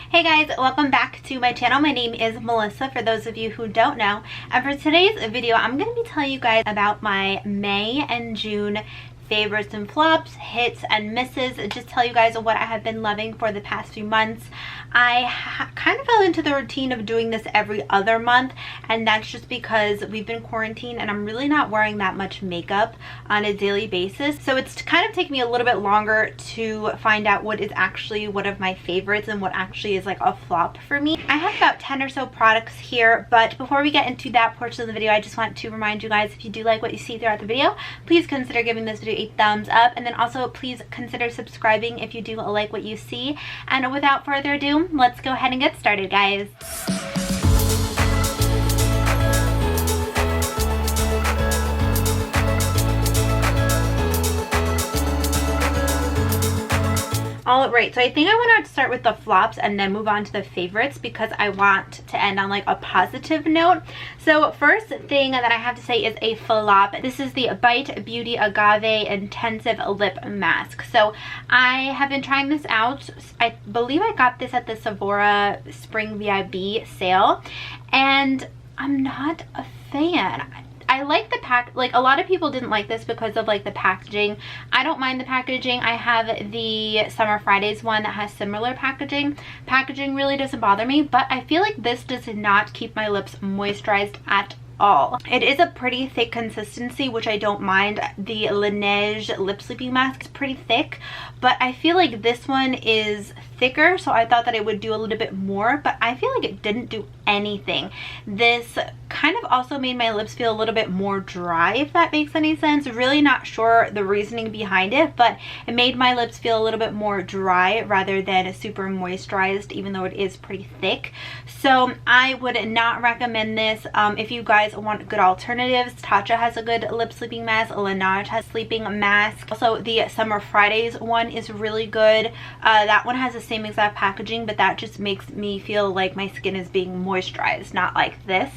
Hey guys, welcome back to my channel. My name is Melissa, for those of you who don't know. And for today's video, I'm going to be telling you guys about my May and June favorites and flops, hits and misses, and just tell you guys what I have been loving for the past few months. I kind of fell into the routine of doing this every other month, and that's just because we've been quarantined and I'm really not wearing that much makeup on a daily basis. So it's kind of taken me a little bit longer to find out what is actually one of my favorites and what actually is like a flop for me. I have about 10 or so products here, but before we get into that portion of the video, I just want to remind you guys, if you do like what you see throughout the video, please consider giving this video a thumbs up, and then also please consider subscribing if you do like what you see. And without further ado, let's go ahead and get started, guys. All right, so I think I want to start with the flops and then move on to the favorites because I want to end on like a positive note. So first thing that I have to say is a flop. This is the Bite Beauty Agave Intensive Lip Mask. So I have been trying this out. I believe I got this at the Sephora Spring VIB sale, and I'm not a fan. I like the pack, like a lot of people didn't like this because of like the packaging. I don't mind the packaging. I have the Summer Fridays one that has similar packaging. Packaging really doesn't bother me, but I feel like this does not keep my lips moisturized at all. It is a pretty thick consistency, which I don't mind. The Laneige lip sleeping mask is pretty thick, but I feel like this one is thicker, so I thought that it would do a little bit more, but I feel like it didn't do anything. This kind of also made my lips feel a little bit more dry, if that makes any sense. Really not sure the reasoning behind it, but it made my lips feel a little bit more dry rather than super moisturized, even though it is pretty thick. So I would not recommend this. If you guys want good alternatives, Tatcha has a good lip sleeping mask, Laneige has sleeping mask. Also the Summer Fridays one is really good. That one has the same exact packaging, but that just makes me feel like my skin is being moisturized, not like this.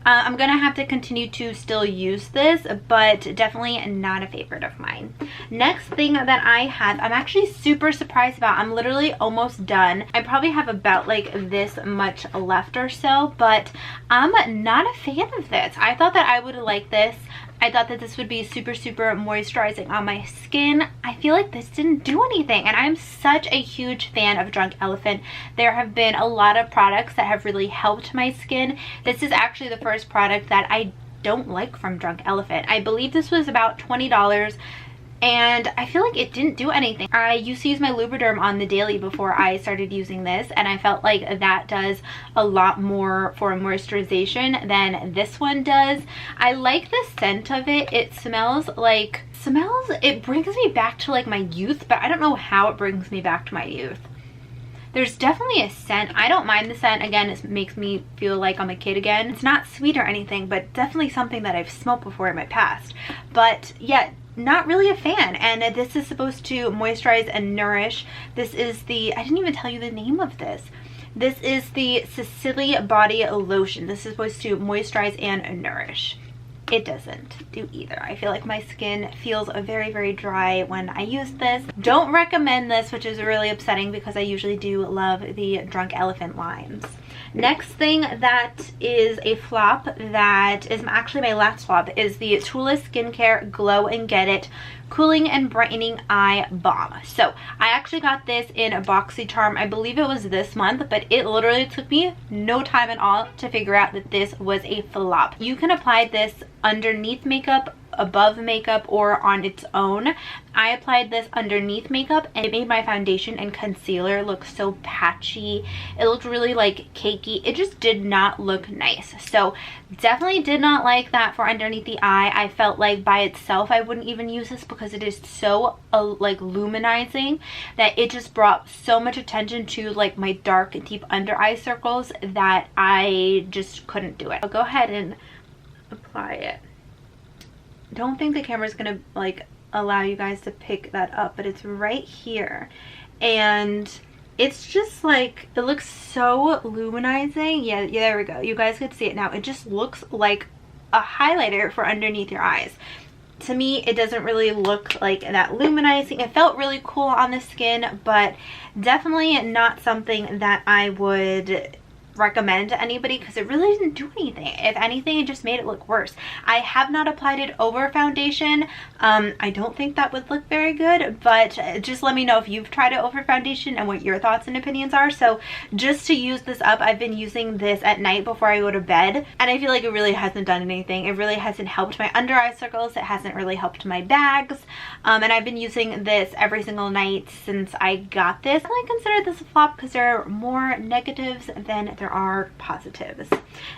I'm gonna have to continue to still use this, but definitely not a favorite of mine. Next thing that I have, I'm actually super surprised about. I'm literally almost done. I probably have about like this much left or so, but I'm not a fan of this. I thought that I would like this. I thought that this would be super moisturizing on my skin. I feel like this didn't do anything, and I'm such a huge fan of Drunk Elephant. There have been a lot of products that have really helped my skin. This is actually the first product that I don't like from Drunk Elephant. I believe this was about $20, and I feel like it didn't do anything. I used to use my Lubriderm on the daily before I started using this, and I felt like that does a lot more for moisturization than this one does. I like the scent of it. It smells, it brings me back to like my youth, but I don't know how it brings me back to my youth. There's definitely a scent. I don't mind the scent. Again, it makes me feel like I'm a kid again. It's not sweet or anything, but definitely something that I've smoked before in my past. But yeah, not really a fan. And this is supposed to moisturize and nourish. This is the, I didn't even tell you the name of this. This is the Sicily Body Lotion. This is supposed to moisturize and nourish. It doesn't do either. I feel like my skin feels very dry when I use this. Don't recommend this, which is really upsetting because I usually do love the Drunk Elephant lines. Next thing that is a flop, that is actually my last flop, is the Tula Skincare Glow and Get It Cooling and Brightening Eye Balm. So I actually got this in a BoxyCharm. I believe it was this month, but it literally took me no time at all to figure out that this was a flop. You can apply this underneath makeup, above makeup, or on its own. I applied this underneath makeup, and it made my foundation and concealer look so patchy. It looked really like cakey. It just did not look nice. So definitely did not like that for underneath the eye. I felt like by itself I wouldn't even use this because it is so like luminizing that it just brought so much attention to like my dark deep under eye circles that I just couldn't do it. I'll go ahead and apply it. Don't think the camera's gonna like allow you guys to pick that up, but it's right here, and it's just like, it looks so luminizing. Yeah, there we go. You guys could see it now. It just looks like a highlighter for underneath your eyes. to me, it doesn't really look like that luminizing. It felt really cool on the skin, but definitely not something that I would recommend to anybody because it really didn't do anything. If anything, it just made it look worse. I have not applied it over foundation. I don't think that would look very good, but just let me know if you've tried it over foundation and what your thoughts and opinions are. So just to use this up, I've been using this at night before I go to bed, and I feel like it really hasn't done anything. It really hasn't helped my under eye circles. It hasn't really helped my bags, and I've been using this every single night since I got this. I consider this a flop because there are more negatives than there are positives.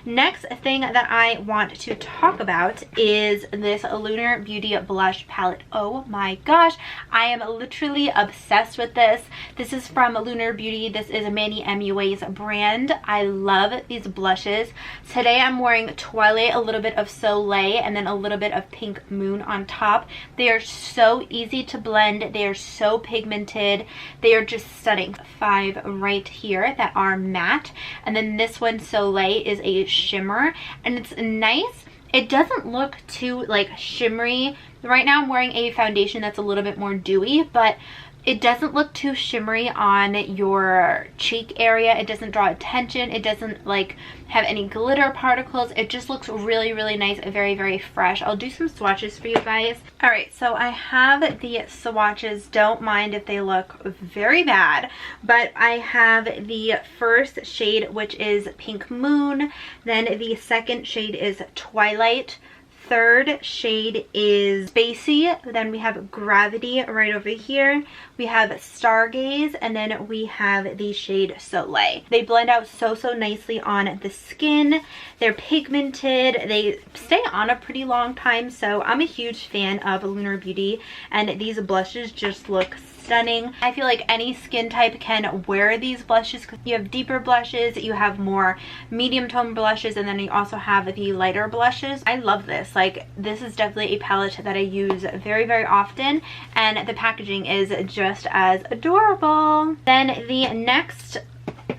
Next thing that I want to talk about is this Lunar Beauty blush palette. Oh my gosh, I am literally obsessed with this. This is from Lunar Beauty. This is Manny MUA's brand. I love these blushes. Today I'm wearing Twilight, a little bit of Soleil, and then a little bit of Pink Moon on top. They are so easy to blend. They are so pigmented. They are just stunning. 5 right here that are matte, and then this one, Soleil, is a shimmer, and it's nice. It doesn't look too like shimmery. Right now I'm wearing a foundation that's a little bit more dewy, but it doesn't look too shimmery on your cheek area. It doesn't draw attention. It doesn't like have any glitter particles. It just looks really, really nice, very, very fresh. I'll do some swatches for you guys. All right, so I have the swatches. Don't mind if they look very bad, but I have the first shade, which is Pink Moon. Then the second shade is Twilight. Third shade is Spacey. Then we have Gravity right over here. We have Stargaze, and then we have the shade Soleil. They blend out so nicely on the skin. They're pigmented. They stay on a pretty long time, so I'm a huge fan of Lunar Beauty, and these blushes just look stunning. I feel like any skin type can wear these blushes because you have deeper blushes, you have more medium tone blushes, and then you also have the lighter blushes. I love this. Like, this is definitely a palette that I use very, very often, and the packaging is just as adorable. Then the next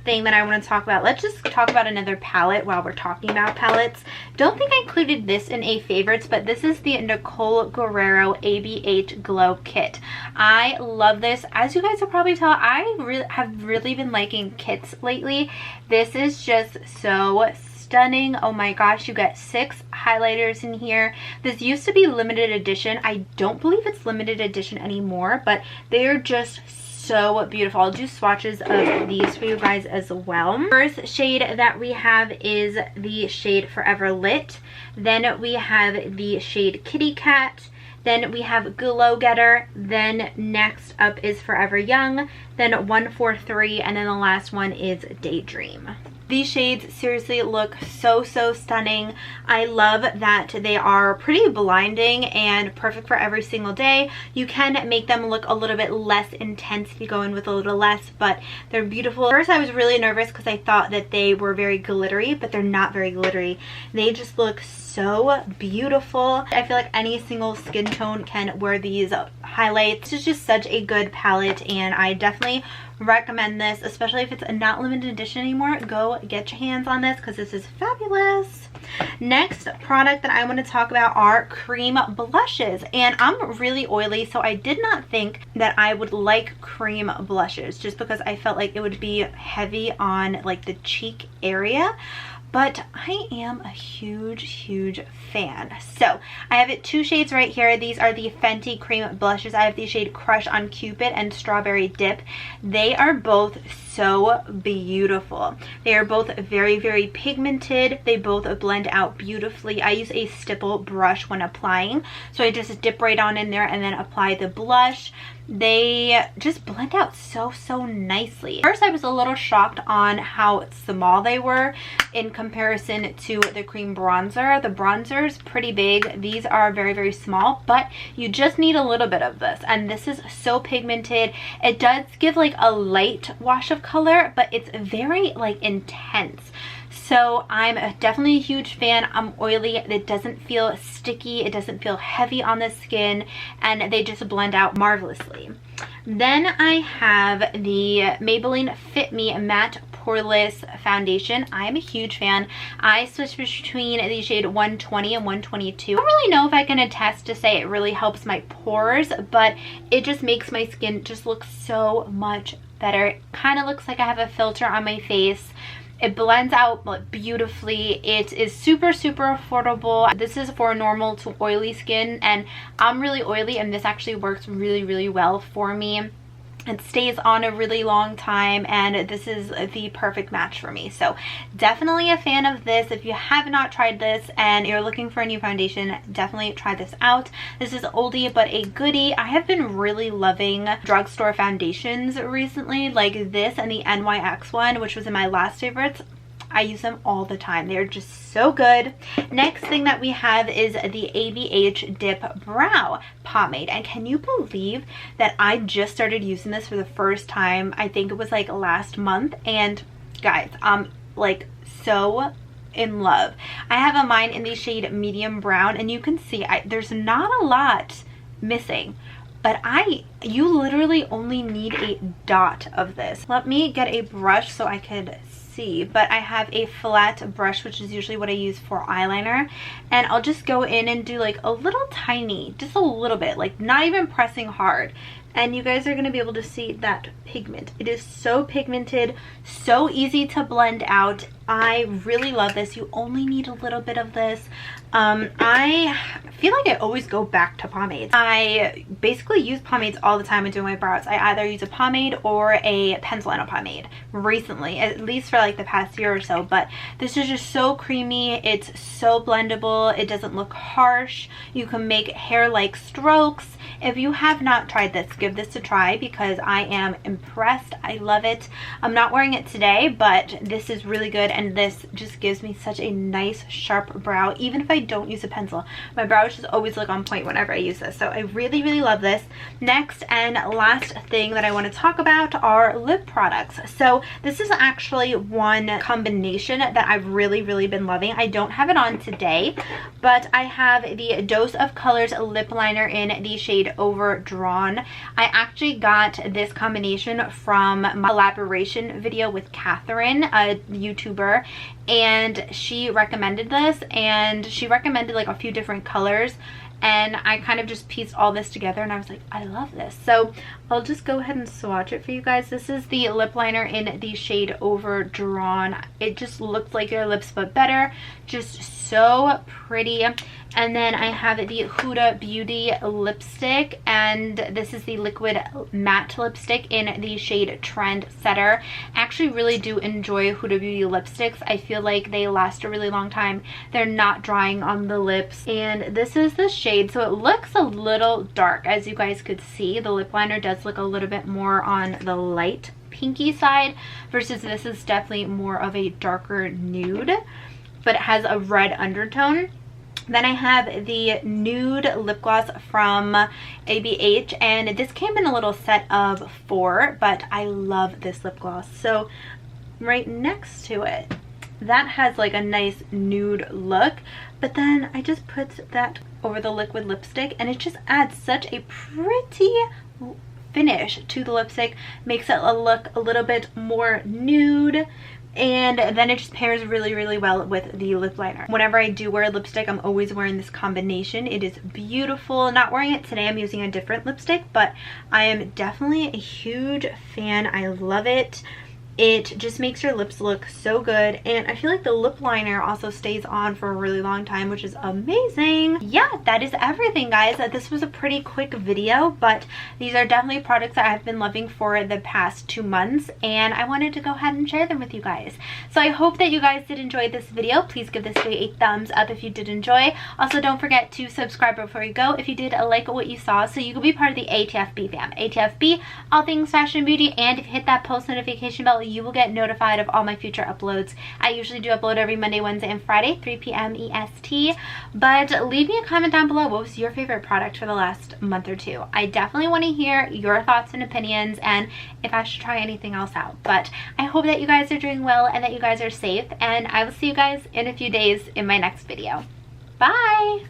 thing that I want to talk about, let's just talk about another palette while we're talking about palettes. Don't think I included this in a favorites, but this is the Nicole Guerrero ABH Glow Kit. I love this. As you guys will probably tell, I have really been liking kits lately. This is just so stunning. Oh my gosh, you get 6 highlighters in here. This used to be limited edition. I don't believe it's limited edition anymore, but they're just so beautiful. I'll do swatches of these for you guys as well. First shade that we have is the shade Forever Lit. Then we have the shade Kitty Cat. Then we have Glow Getter. Then next up is Forever Young. Then 143, and then the last one is Daydream. These shades seriously look so stunning. I love that they are pretty blinding and perfect for every single day. You can make them look a little bit less intense if you go in with a little less, but they're beautiful. First, I was really nervous because I thought that they were very glittery, but they're not very glittery. They just look so beautiful. I feel like any single skin tone can wear these highlights. It's just such a good palette, and I definitely recommend this, especially if it's not limited edition anymore. Go get your hands on this because this is fabulous. Next product that I want to talk about are cream blushes, and I'm really oily, so I did not think that I would like cream blushes just because I felt like it would be heavy on like the cheek area. But I am a huge fan. So I have 2 shades right here. These are the Fenty cream blushes. I have the shade Crush on Cupid and Strawberry Dip. They are both so beautiful. They are both very pigmented. They both blend out beautifully. I use a stipple brush when applying, so I just dip right on in there and then apply the blush. They just blend out so nicely. First, I was a little shocked on how small they were in comparison to the cream bronzer. The bronzer is pretty big. These are very small, but you just need a little bit of this, and this is so pigmented. It does give like a light wash of color, but it's very like intense. So I'm definitely a huge fan. I'm oily. It doesn't feel sticky. It doesn't feel heavy on the skin, and they just blend out marvelously. Then I have the Maybelline Fit Me Matte poreless foundation. I am a huge fan. I switched between the shade 120 and 122. I don't really know if I can attest to say it really helps my pores, but it just makes my skin just look so much better. It kind of looks like I have a filter on my face. It blends out beautifully. It is super affordable. This is for normal to oily skin, and I'm really oily, and this actually works really well for me. It stays on a really long time, and this is the perfect match for me. So definitely a fan of this. If you have not tried this and you're looking for a new foundation, definitely try this out. This is oldie but a goodie. I have been really loving drugstore foundations recently, like this and the NYX one, which was in my last favorites. I use them all the time. They're just so good. Next thing that we have is the ABH Dip Brow Pomade. And can you believe that I just started using this for the first time? I think it was like last month. And guys, I'm like so in love. I have a mine in the shade medium brown, and you can see there's not a lot missing. But you literally only need a dot of this. Let me get a brush so I could see, but I have a flat brush, which is usually what I use for eyeliner, and I'll just go in and do like a little tiny, just a little bit, like not even pressing hard, and you guys are going to be able to see that pigment. It is so pigmented, so easy to blend out. I really love this. You only need a little bit of this. I feel like I always go back to pomades. I basically use pomades all the time when doing my brows. I either use a pomade or a pencil and a pomade recently, at least for like the past year or so, but this is just so creamy. It's so blendable. It doesn't look harsh. You can make hair-like strokes. If you have not tried this, give this a try because I am impressed. I love it. I'm not wearing it today, but this is really good, and this just gives me such a nice sharp brow. Even if I don't use a pencil, my brows just always look on point whenever I use this. So I really love this. Next and last thing that I want to talk about are lip products. So this is actually one combination that I've really been loving. I don't have it on today, but I have the Dose of Colors lip liner in the shade Overdrawn. I actually got this combination from my collaboration video with Catherine, a YouTuber, and she recommended this, and she recommended like a few different colors, and I kind of just pieced all this together, and I was like, I love this. So I'll just go ahead and swatch it for you guys. This is the lip liner in the shade Overdrawn. It just looks like your lips but better. Just so pretty. And then I have the Huda Beauty lipstick, and this is the liquid matte lipstick in the shade Trend Setter. I actually really do enjoy Huda Beauty lipsticks. I feel like they last a really long time. They're not drying on the lips, and this is the shade. So it looks a little dark, as you guys could see. The lip liner does look a little bit more on the light pinky side, versus this is definitely more of a darker nude, but it has a red undertone. Then I have the nude lip gloss from ABH, and this came in a little set of 4, but I love this lip gloss. So right next to it, that has like a nice nude look, but then I just put that over the liquid lipstick, and it just adds such a pretty finish to the lipstick, makes it look a little bit more nude, and then it just pairs really well with the lip liner. Whenever I do wear lipstick, I'm always wearing this combination. It is beautiful. Not wearing it today, I'm using a different lipstick, but I am definitely a huge fan. I love it. It just makes your lips look so good, and I feel like the lip liner also stays on for a really long time, which is amazing. Yeah, that is everything, guys. This was a pretty quick video, but these are definitely products that I've been loving for the past 2 months, and I wanted to go ahead and share them with you guys. So I hope that you guys did enjoy this video. Please give this video a thumbs up if you did enjoy. Also, don't forget to subscribe before you go if you did like what you saw, so you can be part of the ATFB fam. ATFB, all things fashion and beauty, and if you hit that post notification bell, you will get notified of all my future uploads. I usually do upload every Monday, Wednesday, and Friday, 3 p.m. EST. But leave me a comment down below. What was your favorite product for the last month or two? I definitely want to hear your thoughts and opinions, and if I should try anything else out. But I hope that you guys are doing well and that you guys are safe, and I will see you guys in a few days in my next video. Bye!